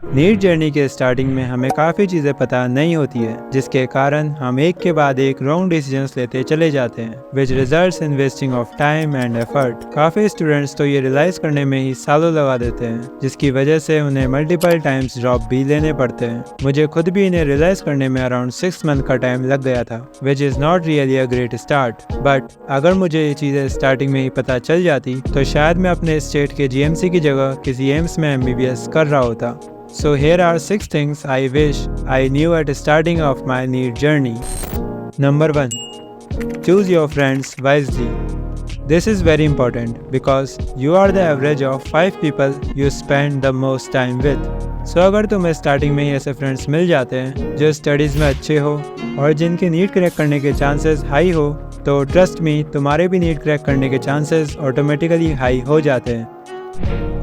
NEET journey के starting में हमें काफ़ी चीज़ें पता नहीं होती है, जिसके कारण हम एक के बाद एक रॉन्ग डिसीजंस लेते चले जाते हैं, which results in wasting of time and effort. काफ़ी स्टूडेंट्स तो ये रियलाइज़ करने में ही सालों लगा देते हैं, जिसकी वजह से उन्हें मल्टीपल टाइम्स ड्रॉप भी लेने पड़ते हैं। मुझे खुद भी इन्हें रियलाइज़ करने में अराउंड 6 मंथ का टाइम लग गया था, विच is not really a great start. But अगर मुझे ये चीज़ें स्टार्टिंग में ही पता चल जाती तो शायद मैं अपने स्टेट के GMC की जगह किसी एम्स में MBBS कर रहा होता। So here are 6 things I wish I knew at the starting of my NEET journey. Number 1. Choose your friends wisely. This is very important because you are the average of 5 people you spend the most time with. So अगर तुम्हें starting में ही ऐसे friends मिल जाते हैं जो studies में अच्छे हो और जिनके नीट क्रैक करने के चांसेस हाई हो, तो ट्रस्ट मी, तुम्हारे भी नीट क्रैक करने के चांसेस ऑटोमेटिकली हाई हो जाते हैं।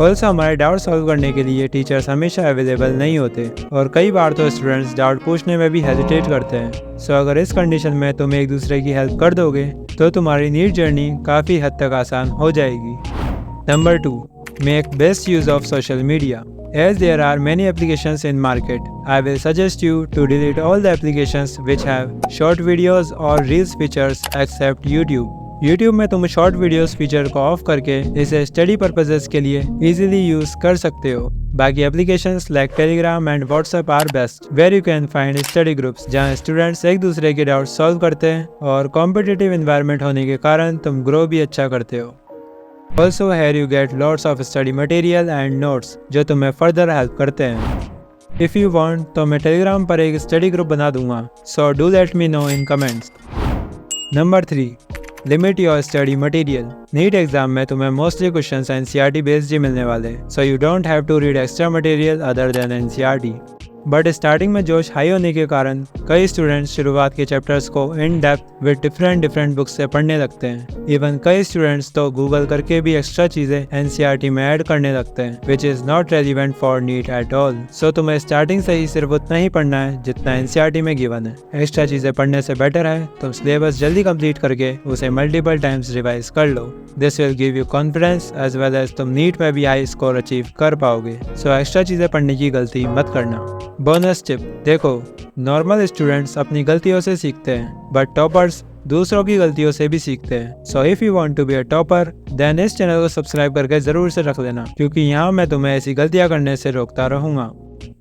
ऑल्सो हमारे डाउट सॉल्व करने के लिए टीचर्स हमेशा अवेलेबल नहीं होते और कई बार तो स्टूडेंट्स डाउट पूछने में भी हेजिटेट करते हैं। सो अगर इस कंडीशन में तुम एक दूसरे की हेल्प कर दोगे तो तुम्हारी नीट जर्नी काफ़ी हद तक आसान हो जाएगी। Number 2. Make best use of social media. As there are many applications in market, I will suggest you to delete all the applications which have short videos or reels features except YouTube. YouTube में तुम short videos feature को of करके इसे study purposes के लिए easily use कर सकते हो। बाकी applications like Telegram and WhatsApp are best, where you can find study groups जहां स्टूडेंट्स एक दूसरे के डाउट सॉल्व करते हैं और कॉम्पिटिटिव एनवायरनमेंट होने के कारण तुम ग्रो भी अच्छा करते हो। Also here you get lots of study material and notes जो तुम्हें फर्दर हेल्प करते हैं। इफ़ यू वांट तो मैं टेलीग्राम पर एक स्टडी ग्रुप बना दूंगा, so do let me know in comments. Number 3. Limit your study material. NEET exam में तुम्हें मोस्टली क्वेश्चंस NCERT बेस्ड ही मिलने वाले, so you don't have to read extra material other than NCERT। But starting में जोश high होने के कारण कई स्टूडेंट्स शुरुआत के चैप्टर्स को in depth with different books से पढ़ने लगते हैं। इवन कई स्टूडेंट्स तो गूगल करके भी एक्स्ट्रा चीज़ें NCERT में ऐड करने लगते हैं, which is not relevant for NEET at all. So तुम्हें स्टार्टिंग से ही सिर्फ उतना ही पढ़ना है जितना NCERT में गिवन है। एक्स्ट्रा चीज़ें पढ़ने से बेटर है तुम सिलेबस जल्दी कंप्लीट करके उसे मल्टीपल टाइम्स रिवाइज कर लो। This will give you confidence as well as तुम नीट में भी हाई स्कोर अचीव कर पाओगे। सो एक्स्ट्रा चीज़ें पढ़ने की गलती मत करना। बोनस टिप, देखो, नॉर्मल स्टूडेंट्स अपनी गलतियों से सीखते हैं बट टॉपर्स दूसरों की गलतियों से भी सीखते हैं। So if you want to be a topper then इस चैनल को सब्सक्राइब करके जरूर से रख लेना, क्योंकि यहाँ मैं तुम्हें ऐसी गलतियाँ करने से रोकता रहूँगा।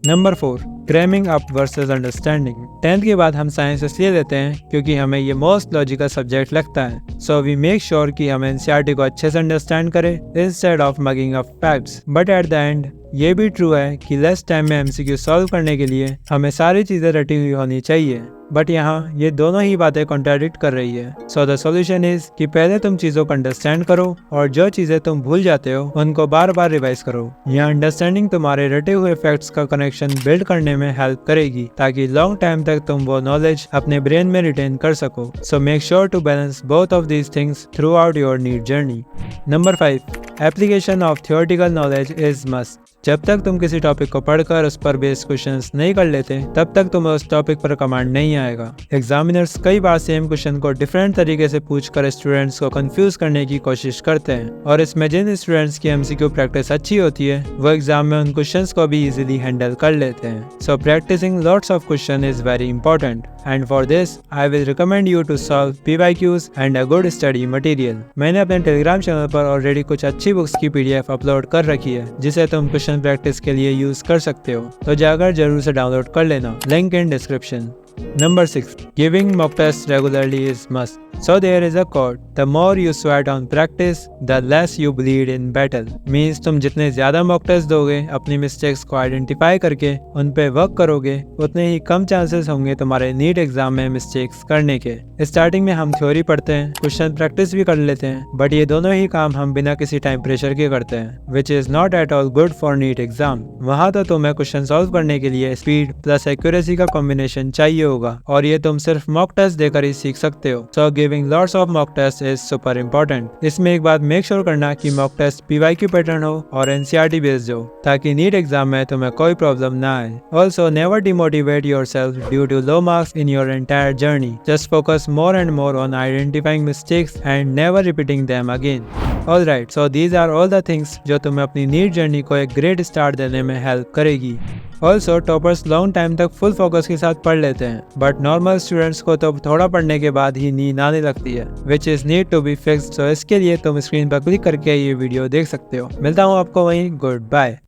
Number 4. Cramming up versus understanding. 10th के बाद हम साइंस इसलिए लेते हैं क्योंकि हमें ये मोस्ट लॉजिकल सब्जेक्ट लगता है। सो वी मेक श्योर कि हम NCERT को अच्छे से अंडरस्टैंड करें instead of mugging up facts. But at the end ये भी ट्रू है कि लेस टाइम में MCQ सॉल्व करने के लिए हमें सारी चीज़ें रटी हुई होनी चाहिए। बट यहाँ ये दोनों ही बातें कॉन्ट्राडिक्ट कर रही है। सो द सॉल्यूशन इज कि पहले तुम चीज़ों को अंडरस्टैंड करो और जो चीज़ें तुम भूल जाते हो उनको बार बार रिवाइज करो। यह अंडरस्टैंडिंग तुम्हारे रटे हुए फैक्ट्स का कनेक्शन बिल्ड करने में हेल्प करेगी ताकि लॉन्ग टाइम तक तुम वो नॉलेज अपने ब्रेन में रिटेन कर सको। So make sure to balance both of these things throughout your NEET journey. Number 5. Application of theoretical knowledge is must. जब तक तुम किसी टॉपिक को पढ़कर उस पर बेस्ड क्वेश्चंस नहीं कर लेते तब तक तुम्हें उस टॉपिक पर कमांड नहीं आएगा। एग्जामिनर्स कई बार सेम क्वेश्चन को डिफरेंट तरीके से पूछकर स्टूडेंट्स को कंफ्यूज करने की कोशिश करते हैं और इसमें जिन स्टूडेंट्स की MCQ प्रैक्टिस अच्छी होती है वो एग्जाम में उन क्वेश्चंस को भी इजीली हैंडल कर लेते हैं। So practicing lots of question is very important and for this I will recommend you to solve PYQs and a good study material. मैंने अपने टेलीग्राम चैनल पर ऑलरेडी कुछ अच्छी बुक्स की PDF अपलोड कर रखी है जिसे तुम क्वेश्चन प्रैक्टिस के लिए यूज कर सकते हो, तो जाकर जरूर से डाउनलोड कर लेना, link in description. Number 6. Giving mock tests regularly is must. So there is a quote, the more you sweat on practice, the less you bleed in battle. Means तुम जितने ज्यादा mock test दोगे, अपनी mistakes को identify करके उन पे work करोगे, उतने ही कम चांसेस होंगे तुम्हारे नीट एग्जाम में मिस्टेक्स करने के। स्टार्टिंग में हम थ्योरी पढ़ते हैं, क्वेश्चन प्रैक्टिस भी कर लेते हैं, बट ये दोनों ही काम हम बिना किसी टाइम प्रेशर के करते हैं, which is not at all good for NEET exam. वहाँ तो तुम्हें क्वेश्चन सॉल्व करने के लिए स्पीड प्लस एक्यूरेसी का कॉम्बिनेशन चाहिए होगा और ये तुम सिर्फ मॉक टेस्ट देकर ही सीख सकते हो। So giving lots of mock test is super important. इसमें एक बात मेक श्योर करना कि मॉक टेस्ट PYQ पैटर्न हो और NCERT बेस्ड हो ताकि नीट एग्जाम में तुम्हें कोई प्रॉब्लम ना आए। Also never demotivate yourself due to low marks in your entire journey. Just focus more and more on identifying mistakes and never repeating them again. Alright, so these are all the things जो तुम्हें अपनी NEET journey को एक great start देने में help करेगी। Also toppers long time तक full focus के साथ पढ़ लेते हैं, बट नॉर्मल स्टूडेंट्स को तो थोड़ा पढ़ने के बाद ही नींद आने लगती है, which is need to be fixed. So इसके लिए तुम स्क्रीन पर क्लिक करके ये वीडियो देख सकते हो। मिलता हूँ आपको वहीं, गुड बाय।